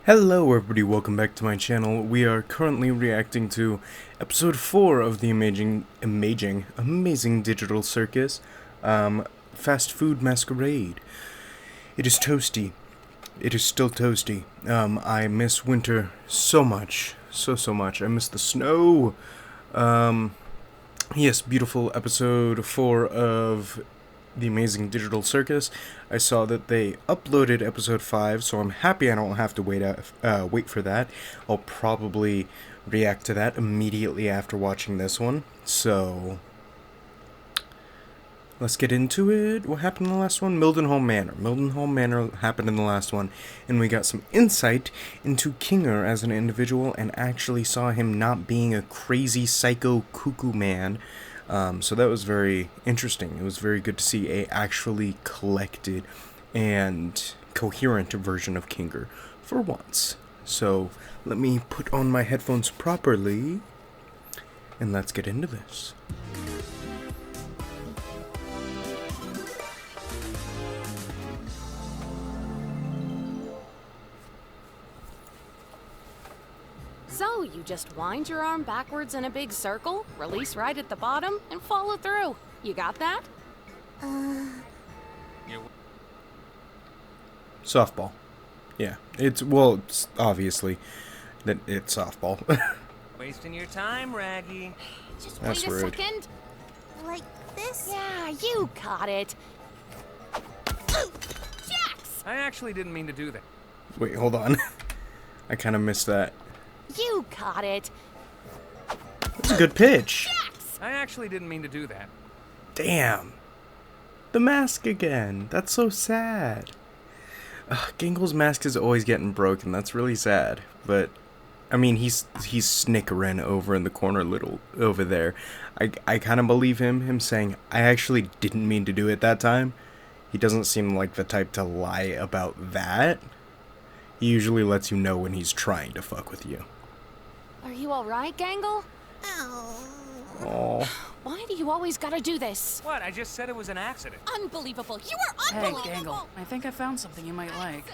Hello everybody, welcome back to my channel. We are currently reacting to episode 4 of the amazing digital circus, Fast Food Masquerade. It is toasty. It is still toasty. I miss winter so much. So much. I miss the snow. Yes, beautiful episode 4 of the Amazing Digital Circus. I saw that they uploaded episode 5, so I'm happy I don't have to wait for that. I'll probably react to that immediately after watching this one. So let's get into it. What happened in the last one? Mildenhall Manor. Mildenhall Manor happened in the last one, and we got some insight into Kinger as an individual and actually saw him not being a crazy psycho cuckoo man. So that was very interesting. It was very good to see a actually collected and coherent version of Kinger for once. So let me put on my headphones properly and let's get into this. So, you just wind your arm backwards in a big circle, release right at the bottom, and follow through. You got that? Softball. Yeah, it's obviously that it's softball. Wasting your time, Raggy. Just That's wait a rude. second. Like this? Yeah, you got it. Jax! I actually didn't mean to do that. Wait, hold on. I kind of missed that. You got it. That's a good pitch. Jax! I actually didn't mean to do that. Damn. The mask again. That's so sad. Gingle's mask is always getting broken. That's really sad. But, I mean, he's snickering over in the corner over there. I kind of believe him saying, I actually didn't mean to do it that time. He doesn't seem like the type to lie about that. He usually lets you know when he's trying to fuck with you. Are you alright, Gangle? Oh. Oh. Why do you always gotta do this? What? I just said it was an accident. Unbelievable. You are Hey, unbelievable. Gangle, I think I found something you might like.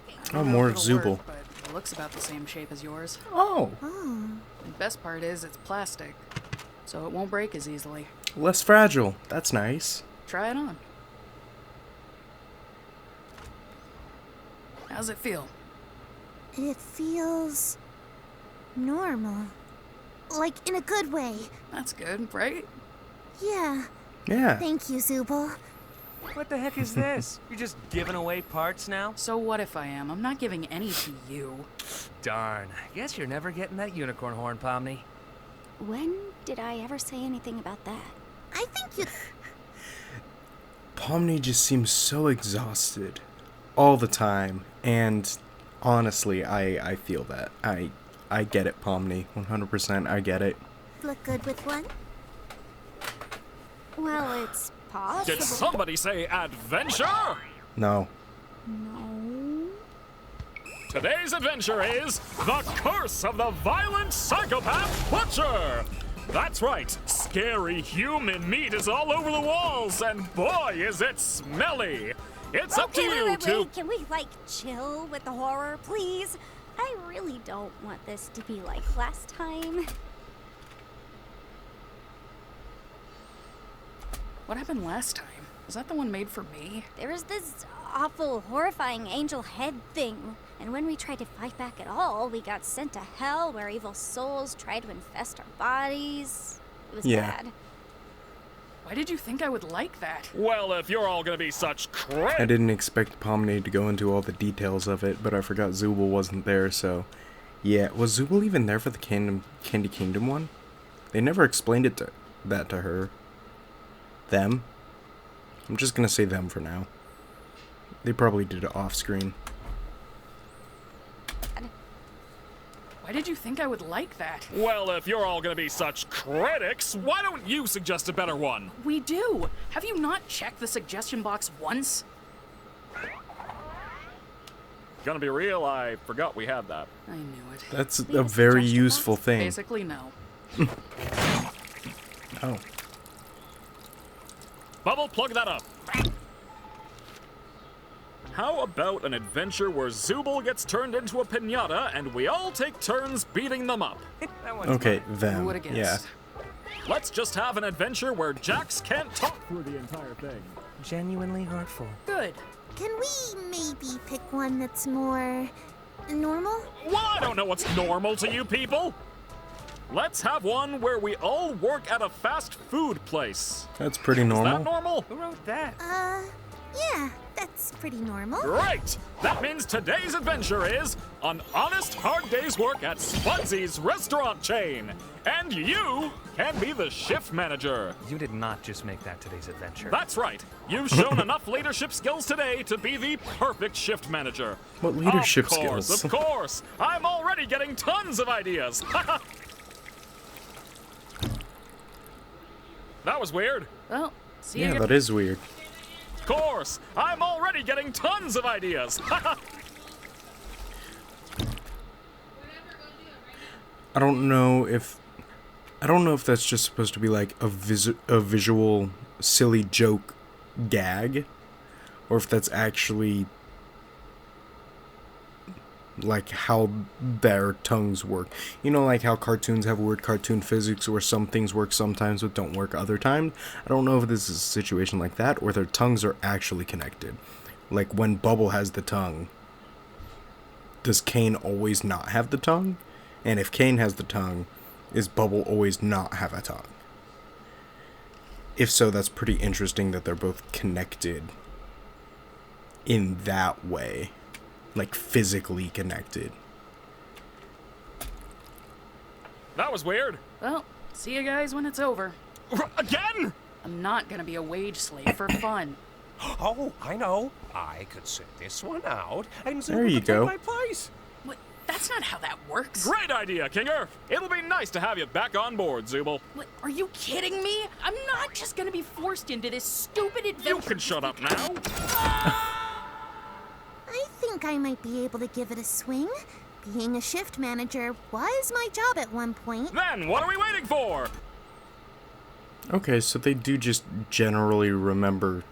Oh, I don't know more if it'll Zooble. work, but it looks about the same shape as yours. Oh. The best part is it's plastic, so it won't break as easily. Less fragile. That's nice. Try it on. How's it feel? It feels normal. Like in a good way. That's good, right? Yeah. Yeah. Thank you, Zooble. What the heck is this? You're just giving away parts now? So what if I am? I'm not giving any to you. Darn. Guess you're never getting that unicorn horn, Pomni. When did I ever say anything about that? I think you... Pomni just seems so exhausted all the time, and honestly, I feel that. I get it, Pomni. 100% I get it. look good with one. Well, it's possible. Did somebody say adventure? No. No. Today's adventure is The Curse of the Violent Psychopath Butcher! That's right, scary human meat is all over the walls, and boy is it smelly! It's up to you wait. to... Can we, chill with the horror, please? I really don't want this to be like last time. What happened last time? Was that the one made for me? There was this awful, horrifying angel head thing. And when we tried to fight back at all, we got sent to hell where evil souls tried to infest our bodies. It was Yeah. bad. Why did you think I would like that? Well, if you're all gonna be such crap... I didn't expect Pomni to go into all the details of it, but I forgot Zooble wasn't there, so... Yeah, was Zooble even there for the Candy Kingdom one? They never explained that to her. Them? I'm just gonna say them for now. They probably did it off-screen. Why did you think I would like that? Well, if you're all gonna be such critics, why don't you suggest a better one? We do! Have you not checked the suggestion box once? Gonna be real, I forgot we had that. I knew it. That's Leave a a very suggestion useful thing. Basically, no. Oh. Bubble, plug that up. How about an adventure where Zooble gets turned into a piñata and we all take turns beating them up? That one's Okay, mine. them. Who would've guessed? Yeah. Let's just have an adventure where Jax can't talk through the entire thing. Genuinely hurtful. Good. Can we maybe pick one that's more normal? Well, I don't know what's normal to you people. Let's have one where we all work at a fast food place. That's pretty Is normal. that normal? Who wrote that? Yeah, that's pretty normal. Great! That means today's adventure is an honest, hard day's work at Spudsy's restaurant chain. And you can be the shift manager. You did not just make that today's adventure. That's right. You've shown enough leadership skills today to be the perfect shift manager. What leadership Of course, skills? Of course. I'm already getting tons of ideas. That was weird. Well, see you Yeah, guys. that is weird. Of course. I'm already getting tons of ideas. I don't know if that's just supposed to be like a visual silly joke gag, or if that's actually like how their tongues work. You know, like how cartoons have weird cartoon physics where some things work sometimes but don't work other times. I don't know if this is a situation like that or their tongues are actually connected. Like when Bubble has the tongue, does Kane always not have the tongue? And if Kane has the tongue, is Bubble always not have a tongue? If so, that's pretty interesting that they're both connected in that way. Like physically connected. That was weird. Well, see you guys when it's over. Again? I'm not gonna be a wage slave for fun. Oh, I know. I could sit this one out and There you Zooble could go. take my place. What? That's not how that works. Great idea, Kinger. It'll be nice to have you back on board, Zooble. What? Are you kidding me? I'm not just gonna be forced into this stupid adventure. You can shut up now. I think I might be able to give it a swing. Being a shift manager was my job at one point. Then what are we waiting for? Okay, so they do just generally remember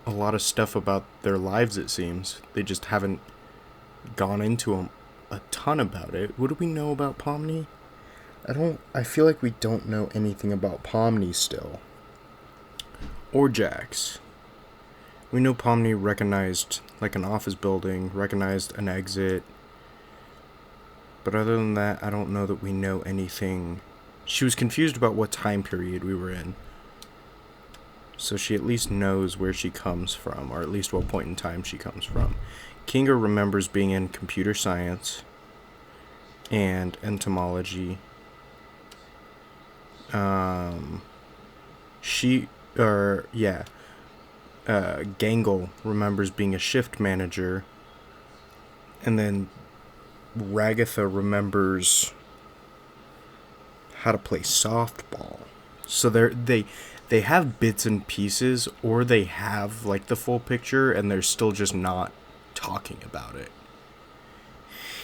a lot of stuff about their lives, it seems. They just haven't gone into a ton about it. What do we know about Pomni? I feel like we don't know anything about Pomni still. Or Jax. We know Pomni recognized like an office building, recognized an exit. But other than that, I don't know that we know anything. She was confused about what time period we were in. So she at least knows where she comes from, or at least what point in time she comes from. Kinga remembers being in computer science and entomology. Gangle remembers being a shift manager, and then Ragatha remembers how to play softball. So they have bits and pieces, or they have like the full picture, and they're still just not talking about it.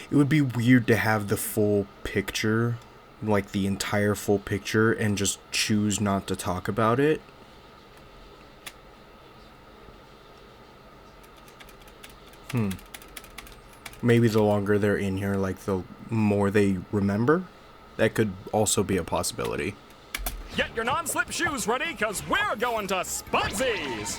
It would be weird to have the full picture, like the entire full picture, and just choose not to talk about it. Maybe the longer they're in here, like the more they remember. That could also be a possibility. Get your non-slip shoes ready, cause we're going to Spudsy's!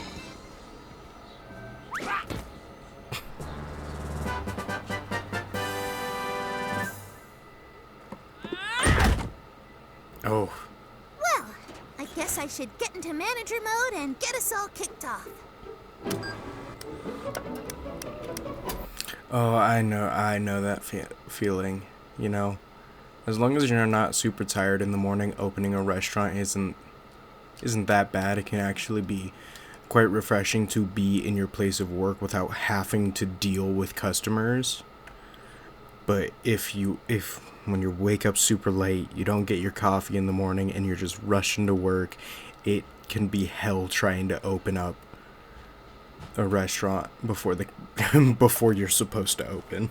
Oh. Well, I guess I should get into manager mode and get us all kicked off. Oh, I know that feeling, you know. As long as you're not super tired in the morning, opening a restaurant isn't that bad. It can actually be quite refreshing to be in your place of work without having to deal with customers. But if when you wake up super late, you don't get your coffee in the morning and you're just rushing to work, it can be hell trying to open up a restaurant before you're supposed to open.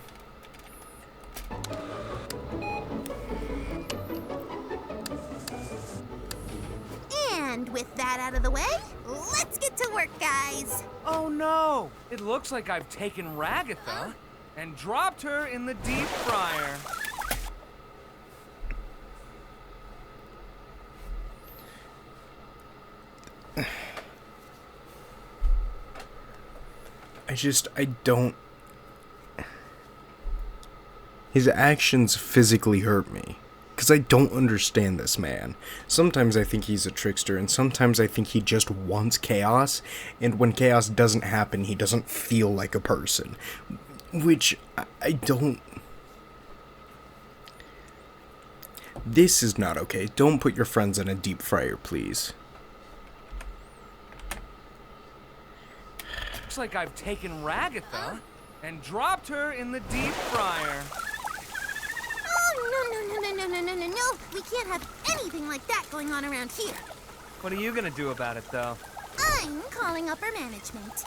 And with that out of the way, let's get to work, guys. fries. Oh no! It looks like I've taken Ragatha and dropped her in the deep fryer. I don't. His actions physically hurt me. Because I don't understand this man. Sometimes I think he's a trickster, and sometimes I think he just wants chaos, and when chaos doesn't happen, he doesn't feel like a person. Which, I don't... This is not okay. Don't put your friends in a deep fryer, please. Looks like I've taken Ragatha and dropped her in the deep fryer. Oh, no. We can't have anything like that going on around here. What are you gonna do about it, though? I'm calling upper management.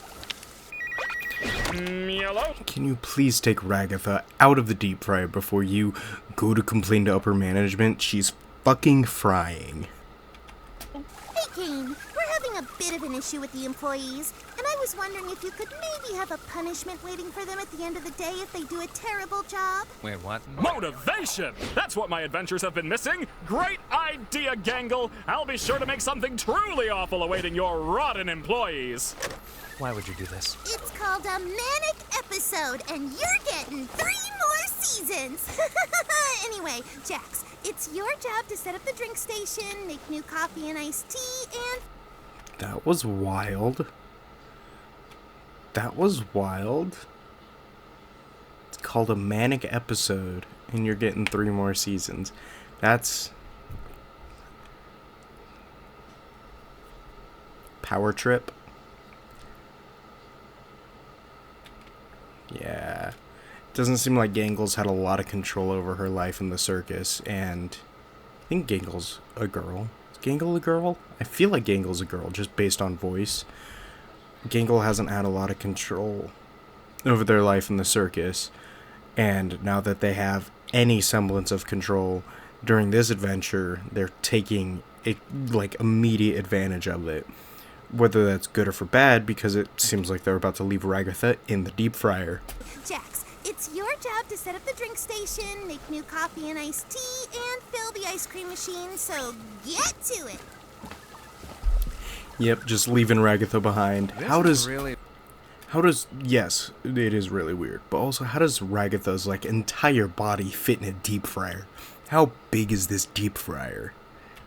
Yellow? Can you please take Ragatha out of the deep fryer before you go to complain to upper management? She's fucking frying. Hey, Kane. We're having a bit of an issue with the employees, and I was wondering if you could maybe have a punishment waiting for them at the end of the day if they do a terrible job. Wait, what? Motivation! That's what my adventures have been missing! Great idea, Gangle! I'll be sure to make something truly awful awaiting your rotten employees! Why would you do this? It's called a manic episode, and you're getting 3 more seasons. Anyway, Jax, it's your job to set up the drink station, make new coffee and iced tea, and... That was wild. That was wild. It's called a manic episode, and you're getting 3 more seasons. That's... Power trip. Yeah. Doesn't seem like Gangle's had a lot of control over her life in the circus, and I think Gangle's a girl. Is Gangle a girl? I feel like Gangle's a girl, just based on voice. Gangle hasn't had a lot of control over their life in the circus, and now that they have any semblance of control during this adventure, they're taking immediate advantage of it. Whether that's good or for bad, because it seems like they're about to leave Ragatha in the deep fryer. Jax, it's your job to set up the drink station, make new coffee and iced tea, and fill the ice cream machine, so get to it! Yep, just leaving Ragatha behind. Yes, it is really weird, but also, how does Ragatha's, entire body fit in a deep fryer? How big is this deep fryer?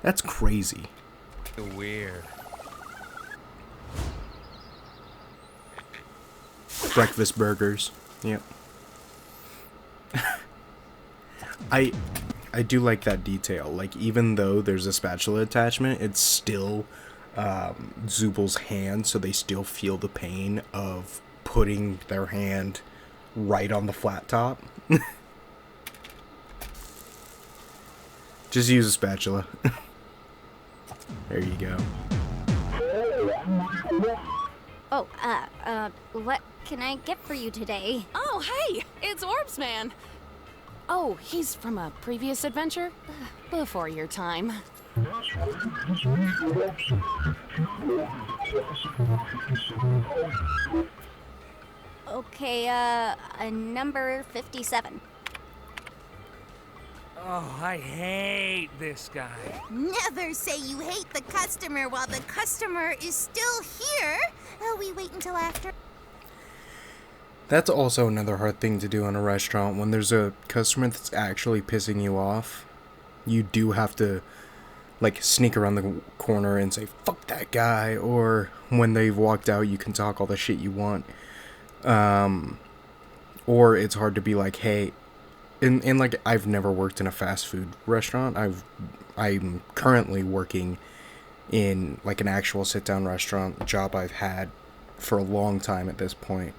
That's crazy. Weird. Breakfast burgers. Yep. I do like that detail. Like, even though there's a spatula attachment, it's still Zubal's hand, so they still feel the pain of putting their hand right on the flat top. Just use a spatula. There you go. Oh, what can I get for you today? Oh, hey, it's Orbs Man. Oh, he's from a previous adventure? Before your time. Okay, number 57. Oh, I hate this guy. Never say you hate the customer while the customer is still here. We wait until after. That's also another hard thing to do in a restaurant. When there's a customer that's actually pissing you off, you do have to, sneak around the corner and say, fuck that guy. Or when they've walked out, you can talk all the shit you want. Or it's hard to be like, hey, and I've never worked in a fast food restaurant. I'm currently working in, an actual sit-down restaurant, a job I've had for a long time at this point.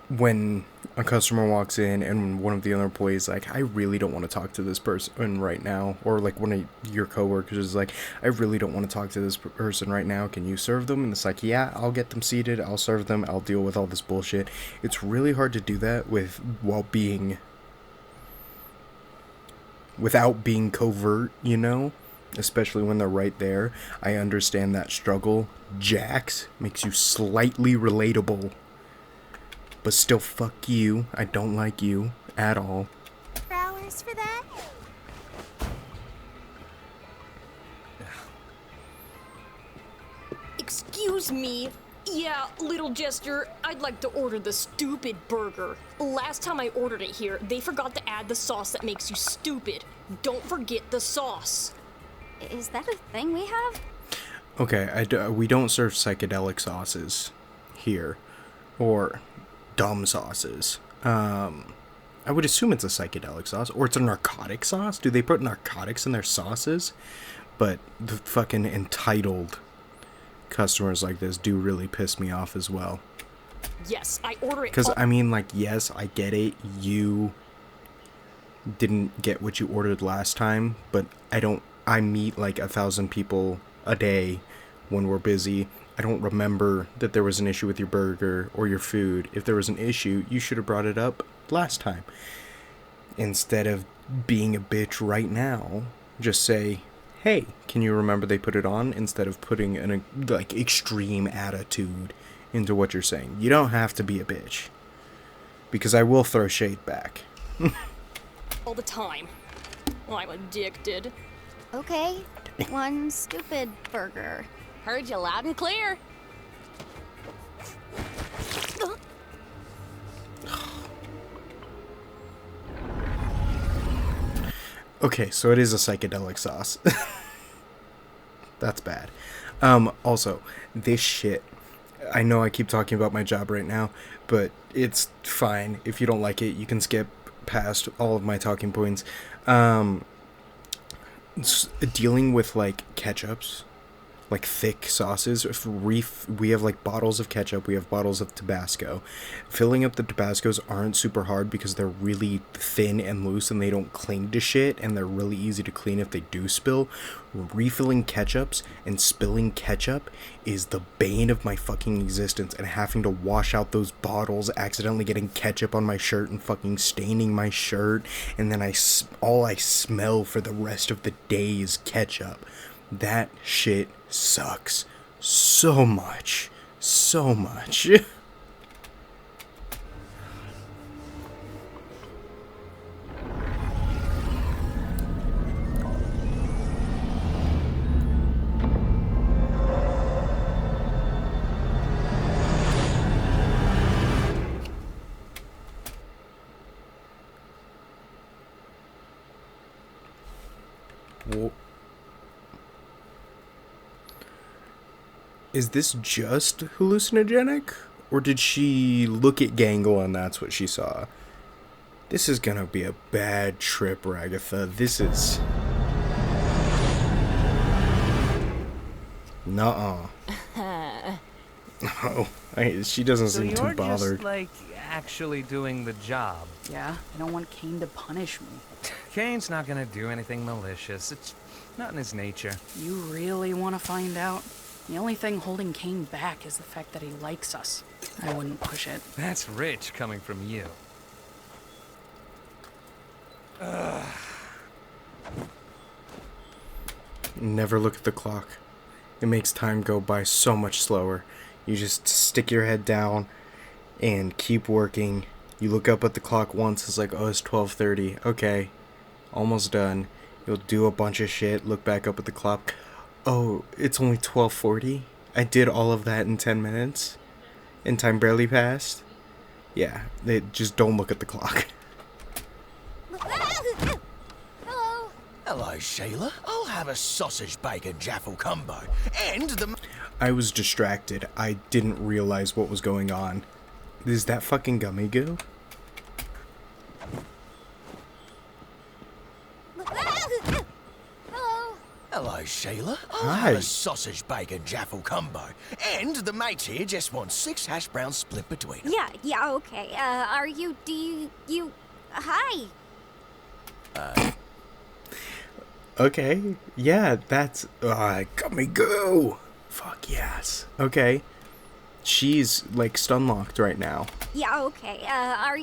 When a customer walks in and one of the other employees I really don't want to talk to this person right now, or one of your coworkers is I really don't want to talk to this person right now, can you serve them? And it's yeah, I'll get them seated, I'll serve them, I'll deal with all this bullshit. It's really hard to do that without being covert, you know? especially when they're right there. I understand that struggle. Jax makes you slightly relatable. But still, fuck you. I don't like you at all. Hours for that? Excuse me. Yeah, little jester, I'd like to order the stupid burger. Last time I ordered it here, they forgot to add the sauce that makes you stupid. Don't forget the sauce. Is that a thing we have? Okay, we don't serve psychedelic sauces here. Or dumb sauces. I would assume it's a psychedelic sauce. Or it's a narcotic sauce. Do they put narcotics in their sauces? But the fucking entitled customers like this do really piss me off as well. Yes, I order it. Because, I mean, like, yes, I get it. You didn't get what you ordered last time, but I meet like 1,000 people a day when we're busy. I don't remember that there was an issue with your burger or your food. If there was an issue, you should have brought it up last time. Instead of being a bitch right now, just say, hey, can you remember they put it on? Instead of putting an like extreme attitude into what you're saying. You don't have to be a bitch. Because I will throw shade back. All the time. I'm addicted. Okay, one stupid burger. Heard you loud and clear. Okay, so it is a psychedelic sauce. That's bad. Also, this shit. I know I keep talking about my job right now, but it's fine. If you don't like it, you can skip past all of my talking points. Dealing with, like, ketchups, like thick sauces. If we have like bottles of ketchup, we have bottles of Tabasco. Filling up the Tabascos aren't super hard because they're really thin and loose and they don't cling to shit, and they're really easy to clean if they do spill. Refilling ketchups and spilling ketchup is the bane of my fucking existence, and having to wash out those bottles, accidentally getting ketchup on my shirt and fucking staining my shirt, and then all I smell for the rest of the day is ketchup. That shit sucks so much. So much. Well, is this just hallucinogenic? Or did she look at Gangle and that's what she saw? This is gonna be a bad trip, Ragatha. This is... Nuh-uh. Oh, she doesn't So seem too you're bothered. just, like, actually doing the job. Yeah, I don't want Kane to punish me. Kane's not gonna do anything malicious. It's not in his nature. You really want to find out? The only thing holding Kane back is the fact that he likes us. I wouldn't push it. That's rich coming from you. Ugh. Never look at the clock. It makes time go by so much slower. You just stick your head down and keep working. You look up at the clock once, it's like, oh, it's 12:30. Okay, almost done. You'll do a bunch of shit, look back up at the clock. Oh, it's only 12:40? I did all of that in 10 minutes? And time barely passed? Yeah, just don't look at the clock. Hello. Hello, Sheila. I'll have a sausage bacon jaffle combo. And the... I was distracted. I didn't realize what was going on. Is that fucking gummy goo? Hello. Hello, Sheila. I'll Hi. have a sausage bacon jaffle combo. And the mate here just wants 6 hash browns split between them. Yeah, okay. Hi. Okay, yeah, that's... gummy goo! Fuck yes. Okay. She's, like, stun-locked right now. Yeah, okay. Hi.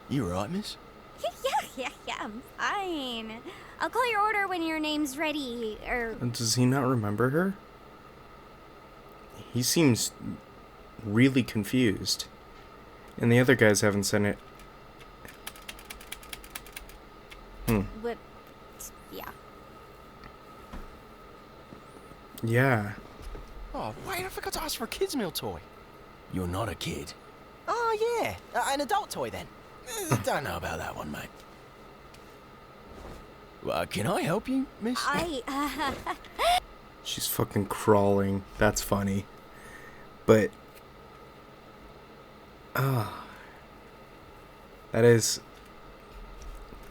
You right, miss? Yeah, I'm fine. I'll call your order when your name's ready, Does he not remember her? He seems really confused. And the other guys haven't sent it. But, yeah. Yeah. Oh, wait, I forgot to ask for a kid's meal toy. You're not a kid. Oh, yeah. An adult toy, then. Don't know about that one, mate. Can I help you, miss? She's fucking crawling. That's funny. But...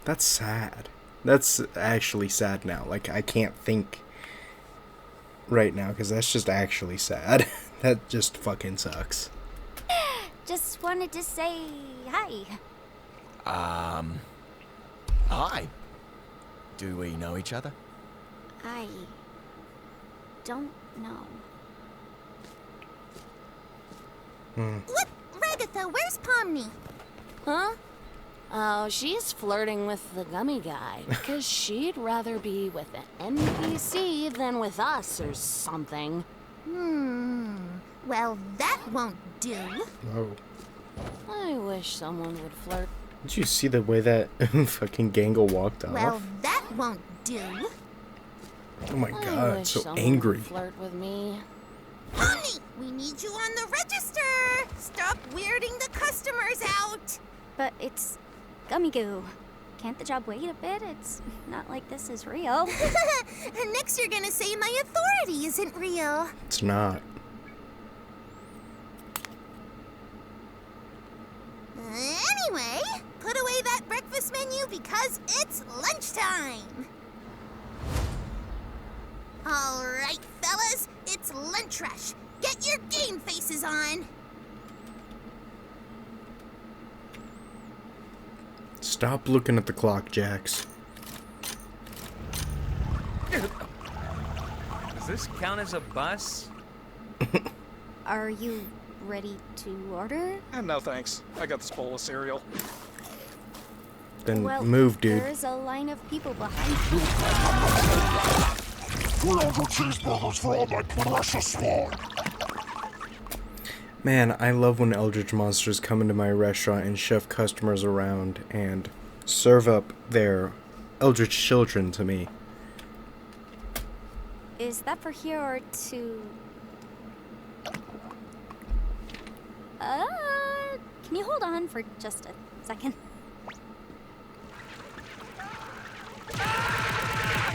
that's sad. That's actually sad now. Like, I can't think right now, because that's just actually sad. That just fucking sucks. Just wanted to say hi. Hi. Do we know each other? I don't know. What? Ragatha, where's Pomni? Huh? Oh, she's flirting with the gummy guy, because she'd rather be with an NPC than with us or something. Well, that won't do. Oh. I wish someone would flirt. Did you see the way that fucking Gangle walked off? Well, that won't do. Oh my I god, wish so someone angry. would flirt with me. Pomni, we need you on the register. Stop weirding the customers out. But it's gummy goo. Can't the job wait a bit? It's not like this is real. And next you're gonna say my authority isn't real. It's not. Anyway, put away that breakfast menu because it's lunchtime. All right, fellas, it's lunch rush. Get your game faces on. Stop looking at the clock, Jax. Does this count as a bus? Are you ready to order? No thanks. I got this bowl of cereal. Then Well, move, dude. There's a line of people behind you. 300 cheeseburgers for all my precious spawn. Man, I love when Eldritch Monsters come into my restaurant and shove customers around and serve up their Eldritch children to me. Is that for here or to... Can you hold on for just a second?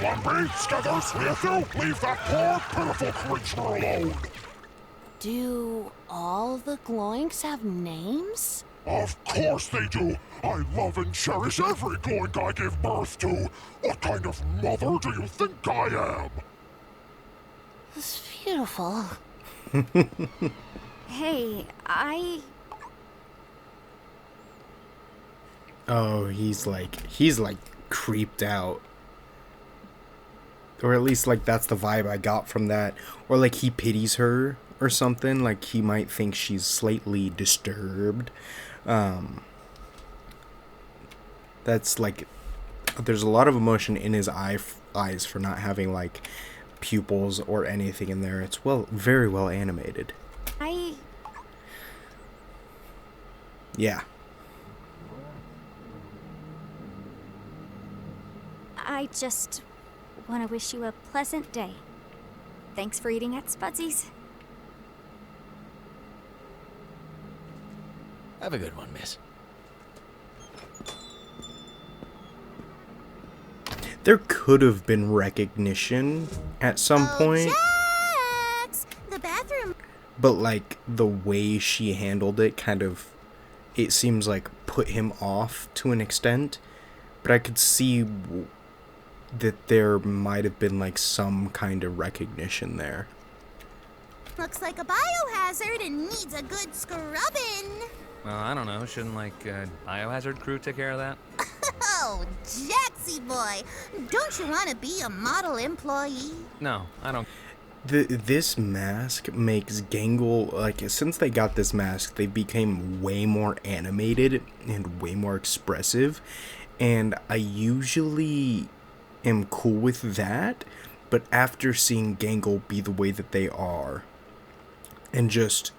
Lumpy, Skithers, Leathu, leave that poor, pitiful creature alone. Do all the Gloinks have names? Of course they do. I love and cherish every Gloink I give birth to. What kind of mother do you think I am? It's beautiful. Hey, Oh, he's like creeped out. Or at least like that's the vibe I got from that. Or like he pities her or something, like he might think she's slightly disturbed. That's like there's a lot of emotion in his eyes for not having like pupils or anything in there. It's very well animated. Yeah. I just want to wish you a pleasant day. Thanks for eating at Spudsy's. Have a good one, miss. There could have been recognition at some point. Jax, the bathroom. But like the way she handled it kind of, it seems like put him off to an extent. But I could see that there might have been like some kind of recognition there. Looks like a biohazard and needs a good scrubbing. Well, I don't know. Shouldn't, Biohazard crew take care of that? Oh, Jaxie boy. Don't you want to be a model employee? No, I don't. This mask makes Gangle, like, since they got this mask, they became way more animated and way more expressive. And I usually am cool with that, but after seeing Gangle be the way that they are, and just,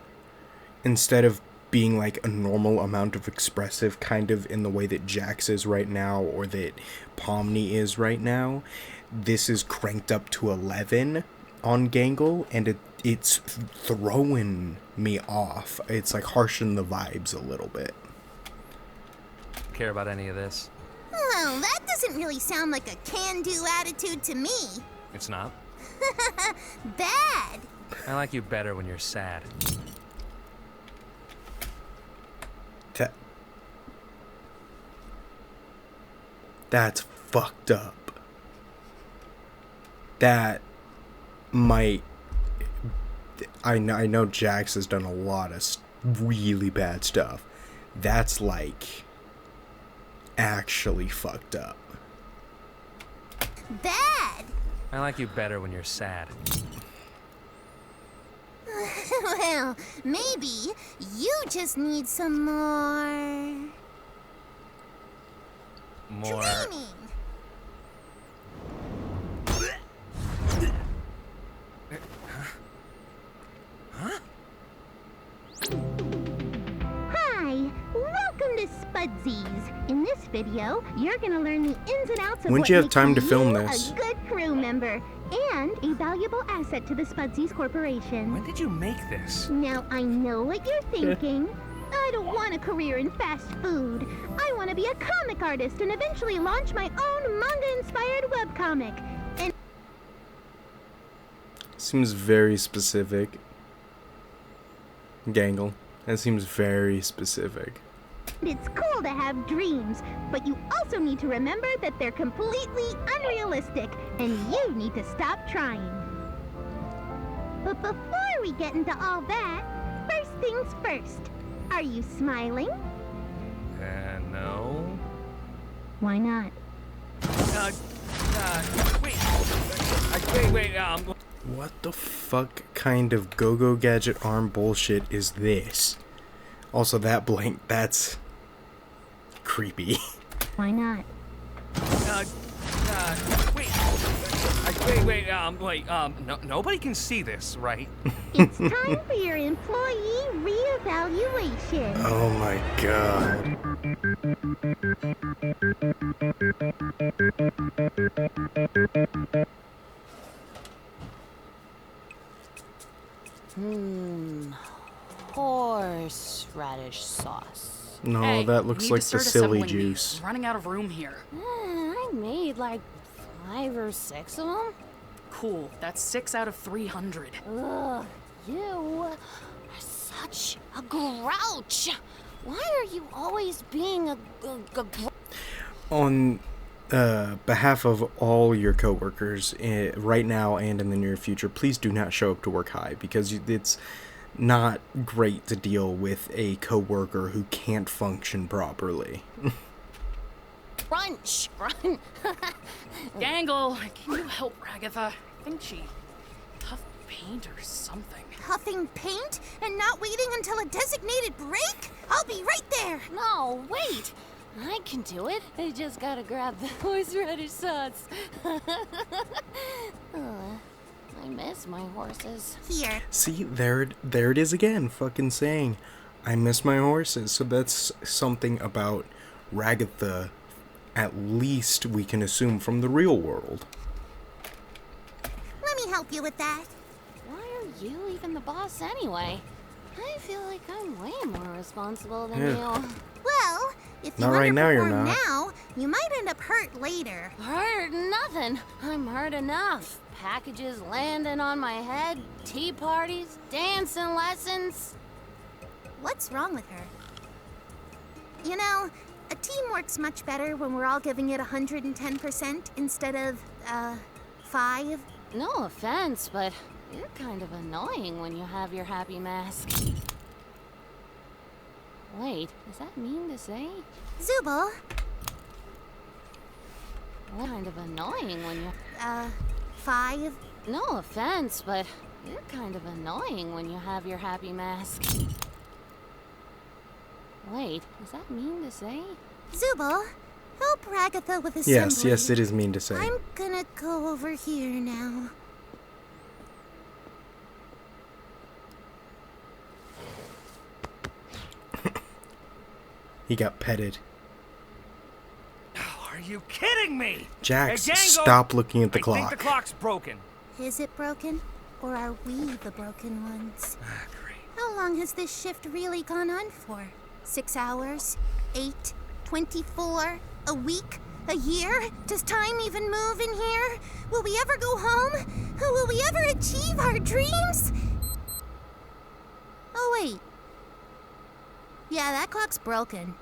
instead of being like a normal amount of expressive, kind of in the way that Jax is right now, or that Pomni is right now, this is cranked up to 11 on Gangle, and it's throwing me off. It's like harshening the vibes a little bit. Care about any of this? Well, that doesn't really sound like a can-do attitude to me. It's not? Bad. I like you better when you're sad. That's fucked up. That might... I know Jax has done a lot of really bad stuff. That's like actually fucked up. Bad. I like you better when you're sad. Well, maybe you just need some more training. Hi, welcome to Spudsies. In this video, you're gonna learn the ins and outs of When'd what you have makes time to you film this? a good crew member and a valuable asset to the Spudsies Corporation. When did you make this? Now, I know what you're thinking. I don't want a career in fast food. I want to be a comic artist and eventually launch my own manga-inspired webcomic. And Seems very specific. Gangle. That seems very specific. it's cool to have dreams, but you also need to remember that they're completely unrealistic, and you need to stop trying. But before we get into all that, first things first. Are you smiling? No. Why not? Wait, What the fuck kind of go-go gadget arm bullshit is this? Also, that blank, that's creepy. Why not? Nobody can see this, right? It's time for your employee reevaluation. Oh my god. Horseradish sauce. No, Hey, that you looks need like to the start silly assembling these. juice. I'm running out of room here. I made like 5 or 6 of them. Cool. That's 6 out of 300. Ugh, you are such a grouch. Why are you always being a On behalf of all your coworkers, right now and in the near future, please do not show up to work high, because it's not great to deal with a coworker who can't function properly. Crunch? Gangle, can you help Ragatha? I think she huffed paint or something. Huffing paint and not waiting until a designated break? I'll be right there. No, wait. I can do it. I just gotta grab the horseradish sauce. I miss my horses. Here. See, there it is again, fucking saying, I miss my horses. So that's something about Ragatha, at least we can assume from the real world. Let me help you with that. Why are you even the boss anyway? I feel like I'm way more responsible than you. Well, if you Not right now, you're underperform not. now, you might end up hurt later. Hurt nothing. I'm hurt enough. Packages landing on my head, tea parties, dancing lessons. What's wrong with her? You know, a team works much better when we're all giving it 110% instead of, 5. No offense, but you're kind of annoying when you have your happy mask. Wait, is that mean to say? Zubul. Kind of annoying when you... 5. No offense, but you're kind of annoying when you have your happy mask. Wait, is that mean to say? Zubul, Help Ragatha with assembly. Yes, it is mean to say. I'm gonna go over here now. He got petted. Are you kidding me? Jax, Hey, Gango, stop looking at the I clock. think the clock's broken. Is it broken? Or are we the broken ones? Great. How long has this shift really gone on for? 6 hours? 8? 24? A week? A year? Does time even move in here? Will we ever go home? Will we ever achieve our dreams? Oh, wait. Yeah, that clock's broken.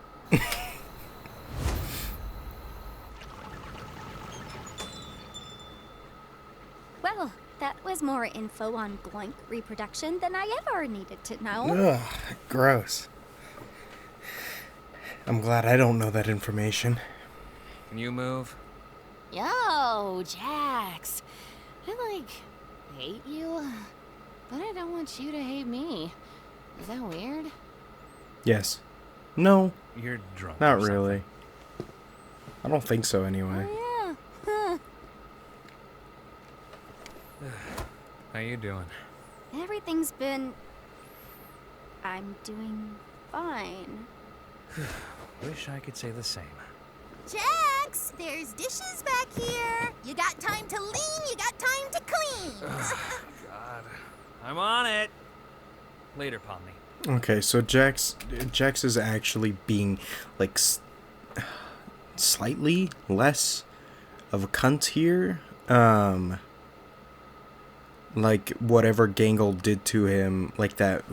Well, that was more info on Gloink reproduction than I ever needed to know. Ugh, gross. I'm glad I don't know that information. Can you move? Yo, Jax. I hate you, but I don't want you to hate me. Is that weird? Yes. No. You're drunk. Not really. I don't think so anyway. Oh, yeah. How you doing? Everything's been... I'm doing fine. Wish I could say the same. Jax, there's dishes back here. You got time to lean, you got time to clean. God. I'm on it. Later, Pomni. Okay, so Jax is actually being like slightly less of a cunt here. Like whatever Gangle did to him, like that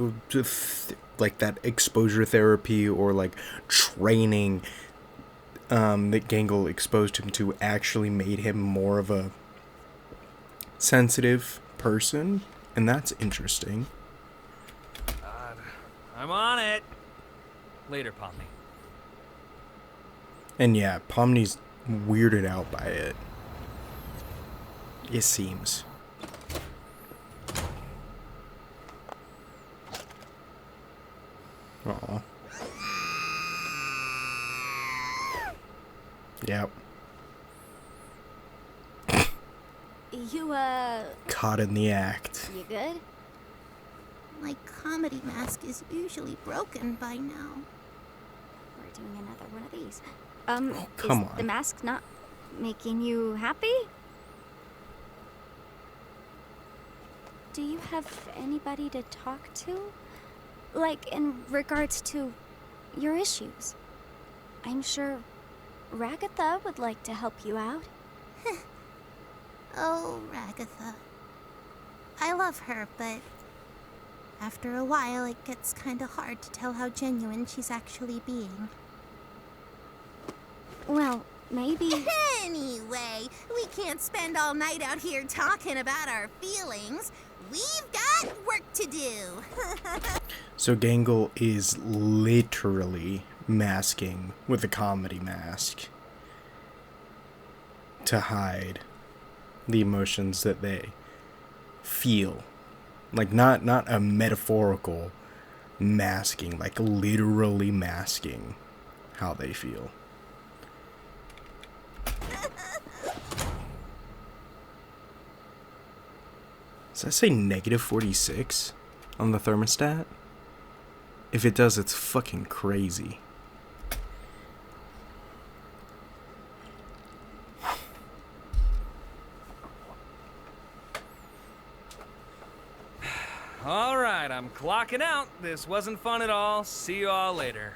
exposure therapy or like training that Gangle exposed him to actually made him more of a sensitive person, and that's interesting. God. I'm on it. Later, Pomni. And yeah, Pomni's weirded out by it. It seems. Aw. Yep. You, Caught in the act. you good? My comedy mask is usually broken by now. We're doing another one of these. come is on. the mask not making you happy? Do you have anybody to talk to? Like, in regards to your issues? I'm sure Ragatha would like to help you out. Oh, Ragatha. I love her, but after a while it gets kinda hard to tell how genuine she's actually being. Well, maybe... Anyway, we can't spend all night out here talking about our feelings. We've got work to do. So Gangle is literally masking with a comedy mask to hide the emotions that they feel. Like not a metaphorical masking, like literally masking how they feel. Does that say -46 on the thermostat? If it does, it's fucking crazy. All right, I'm clocking out. This wasn't fun at all. See you all later.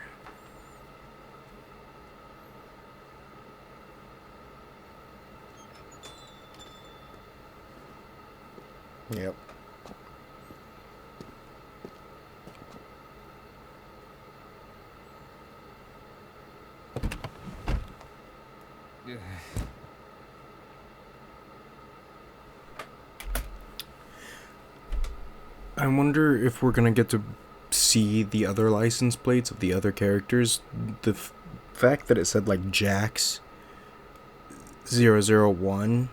Yep. I wonder if we're gonna get to see the other license plates of the other characters. The fact that it said like Jax 001,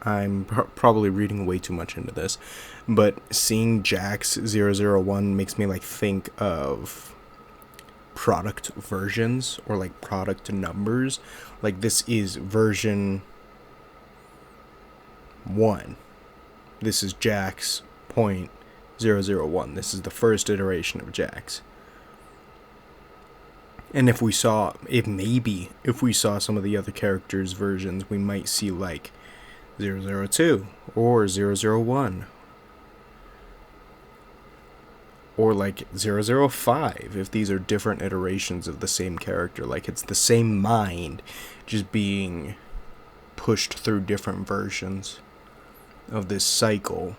I'm probably reading way too much into this, but seeing Jax 001 makes me like think of product versions or like product numbers. Like this is version 1. This is Jax .001. This is the first iteration of Jax. And if we saw some of the other characters' versions, we might see like 002 or 001 or like 005 if these are different iterations of the same character. Like it's the same mind just being pushed through different versions of this cycle.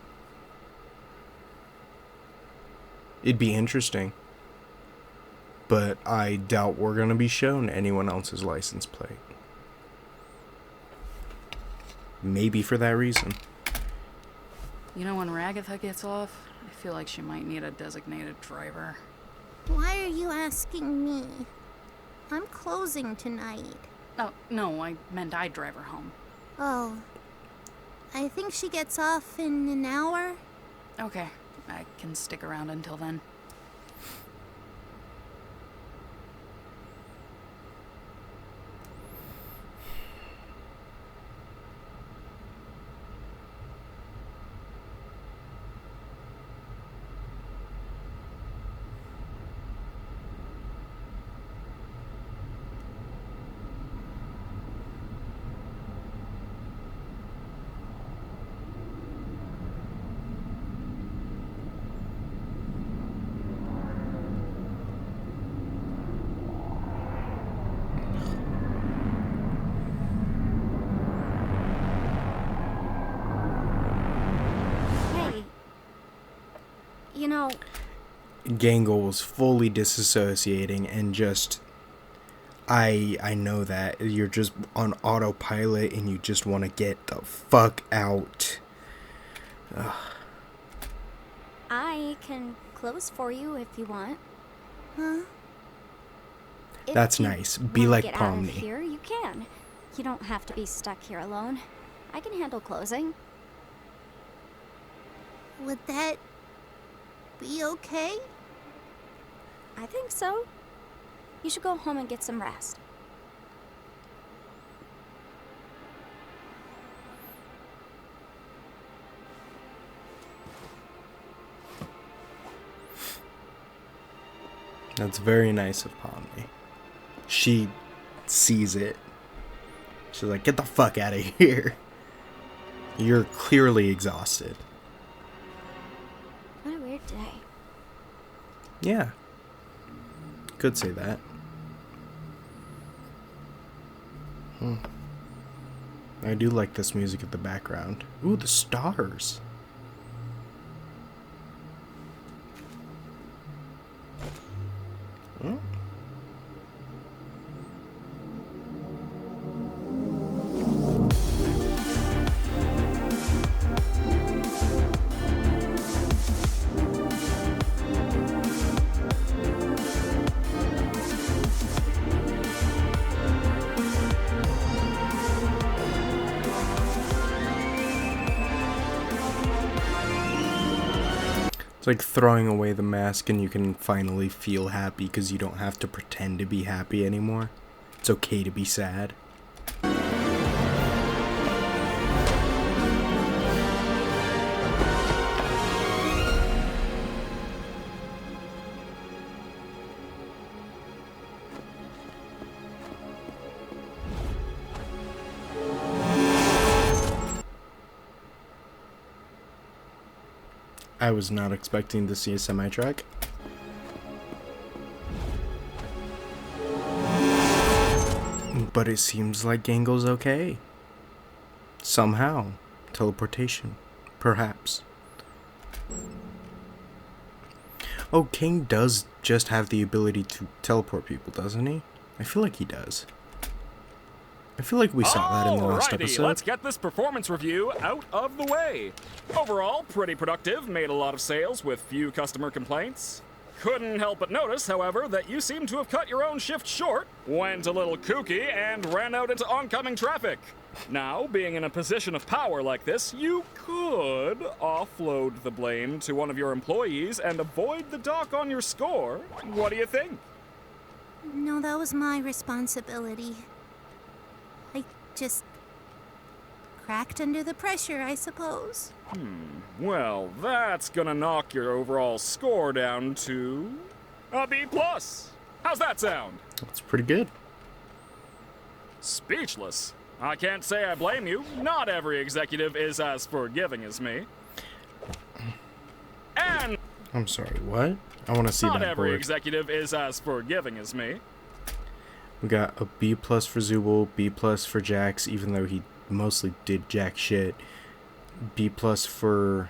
It'd be interesting. But I doubt we're going to be shown anyone else's license plate. Maybe for that reason. You know, when Ragatha gets off, I feel like she might need a designated driver. Why are you asking me? I'm closing tonight. Oh, no, I meant I'd drive her home. Oh. I think she gets off in an hour. Okay, I can stick around until then. You know, Gangle was fully disassociating and just... I know that. You're just on autopilot and you just want to get the fuck out. Ugh. I can close for you if you want. Huh? That's nice. Be like Get out of Pomni. here, you can. You don't have to be stuck here alone. I can handle closing. Would that be okay? I think so. You should go home and get some rest. That's very nice of Pomni. She sees it. She's like, get the fuck out of here. You're clearly exhausted. What a weird day. Yeah. Could say that. I do like this music at the background. Ooh, the stars. Hmm? It's like throwing away the mask and you can finally feel happy because you don't have to pretend to be happy anymore. It's okay to be sad. I was not expecting to see a semi-truck. But it seems like Gangle's okay. Somehow. Teleportation. Perhaps. Oh, King does just have the ability to teleport people, doesn't he? I feel like he does. I feel like we saw that in the last episode. Let's get this performance review out of the way. Overall, pretty productive, made a lot of sales with few customer complaints. Couldn't help but notice, however, that you seem to have cut your own shift short, went a little kooky, and ran out into oncoming traffic. Now, being in a position of power like this, you could offload the blame to one of your employees and avoid the dock on your score. What do you think? No, that was my responsibility. I just cracked under the pressure, I suppose. Well, that's gonna knock your overall score down to a B+. How's that sound? That's pretty good. Speechless. I can't say I blame you. Not every executive is as forgiving as me. And I'm sorry, what? I want to see not that every board. executive is as forgiving as me. We got a B+ for Zubul, B+ for Jax, even though he mostly did jack shit. B+ for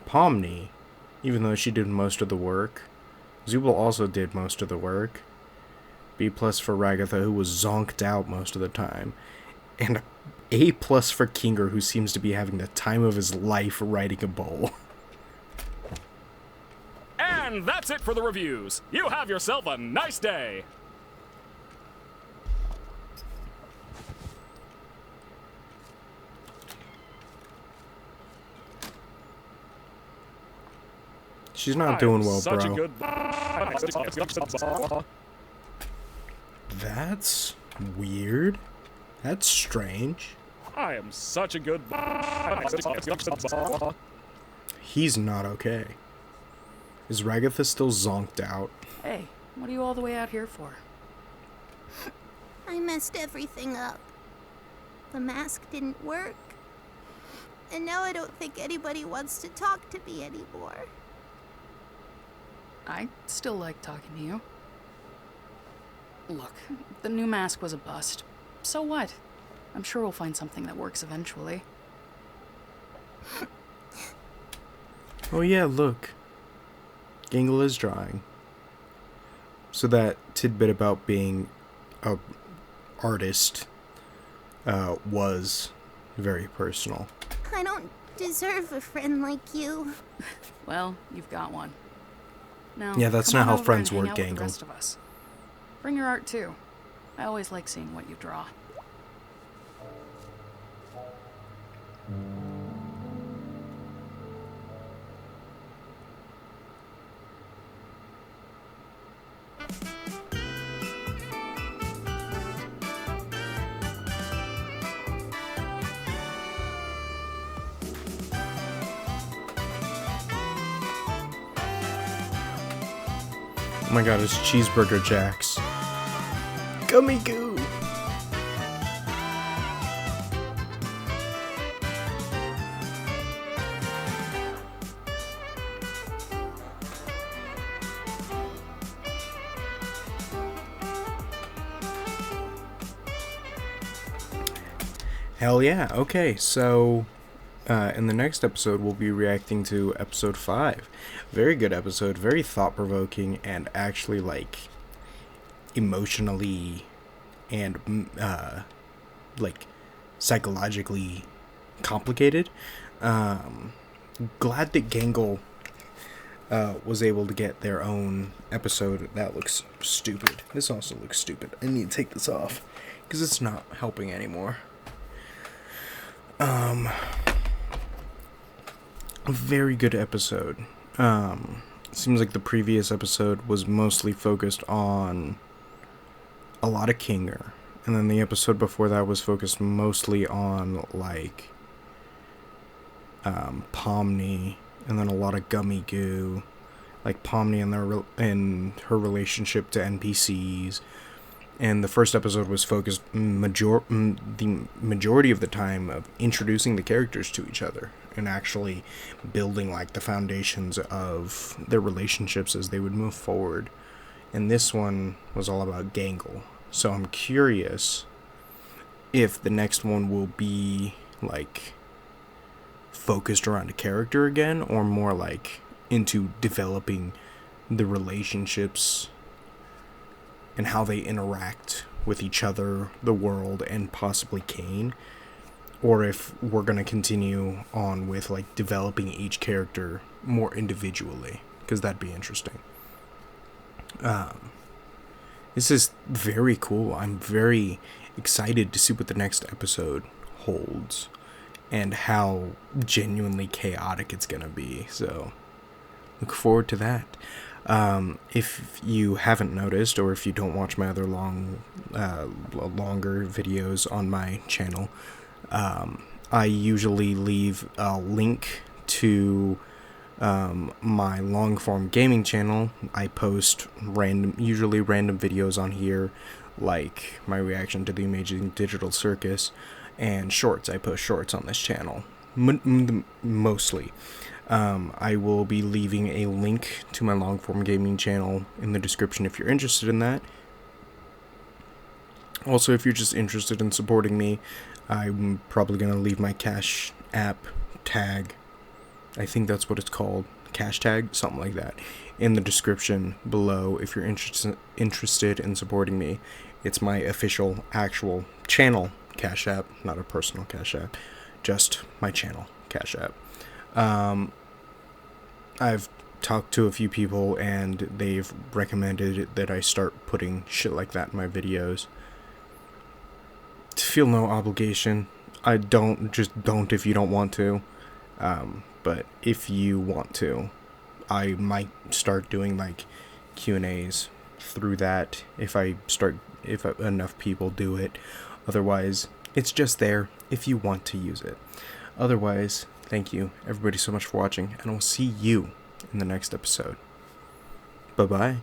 Pomni, even though she did most of the work. Zubul also did most of the work. B+ for Ragatha, who was zonked out most of the time. And A+ for Kinger, who seems to be having the time of his life riding a bull. And that's it for the reviews. You have yourself a nice day. She's not doing well, such bro. A good... That's weird. That's strange. I am such a good... He's not okay. Is Ragatha still zonked out? Hey, what are you all the way out here for? I messed everything up. The mask didn't work. And now I don't think anybody wants to talk to me anymore. I still like talking to you. Look, the new mask was a bust. So what? I'm sure we'll find something that works eventually. Oh yeah, look. Gangle is drawing. So that tidbit about being a artist was very personal. I don't deserve a friend like you. Well, you've got one. Now, Yeah, that's come not on how over friends and hang work, out with Gangle. the rest of us. Bring your art too. I always like seeing what you draw. Oh my god, it's Cheeseburger Jax. Gummy goo! Hell yeah. Okay, so in the next episode, we'll be reacting to episode 5. Very good episode, very thought-provoking, and actually, like, emotionally and, like, psychologically complicated. Glad that Gangle was able to get their own episode. That looks stupid. This also looks stupid. I need to take this off, because it's not helping anymore. A very good episode. Seems like the previous episode was mostly focused on a lot of Kinger, and then the episode before that was focused mostly on like Pomni, and then a lot of Gummy Goo, like Pomni and her relationship to NPCs. And the first episode was focused the majority of the time of introducing the characters to each other and actually building like the foundations of their relationships as they would move forward. And this one was all about Gangle. So I'm curious if the next one will be like focused around a character again, or more like into developing the relationships and how they interact with each other, the world, and possibly Kane. Or if we're going to continue on with like developing each character more individually, because that'd be interesting. This is very cool. I'm very excited to see what the next episode holds and how genuinely chaotic it's going to be. So look forward to that. If you haven't noticed, or if you don't watch my other longer videos on my channel, I usually leave a link to my long form gaming channel. I post usually random videos on here, like my reaction to the Amazing Digital Circus, and shorts. I post shorts on this channel, mostly. I will be leaving a link to my long form gaming channel in the description if you're interested in that. Also, if you're just interested in supporting me, I'm probably going to leave my Cash App tag, I think that's what it's called, cash tag, something like that, in the description below if you're interested in supporting me. It's my official, actual channel Cash App, not a personal Cash App, just my channel Cash App. I've talked to a few people and they've recommended that I start putting shit like that in my videos. Feel no obligation. Just don't if you don't want to. But if you want to, I might start doing like Q&As through that if enough people do it. Otherwise, it's just there if you want to use it. Otherwise, thank you everybody so much for watching, and I'll see you in the next episode. Bye-bye.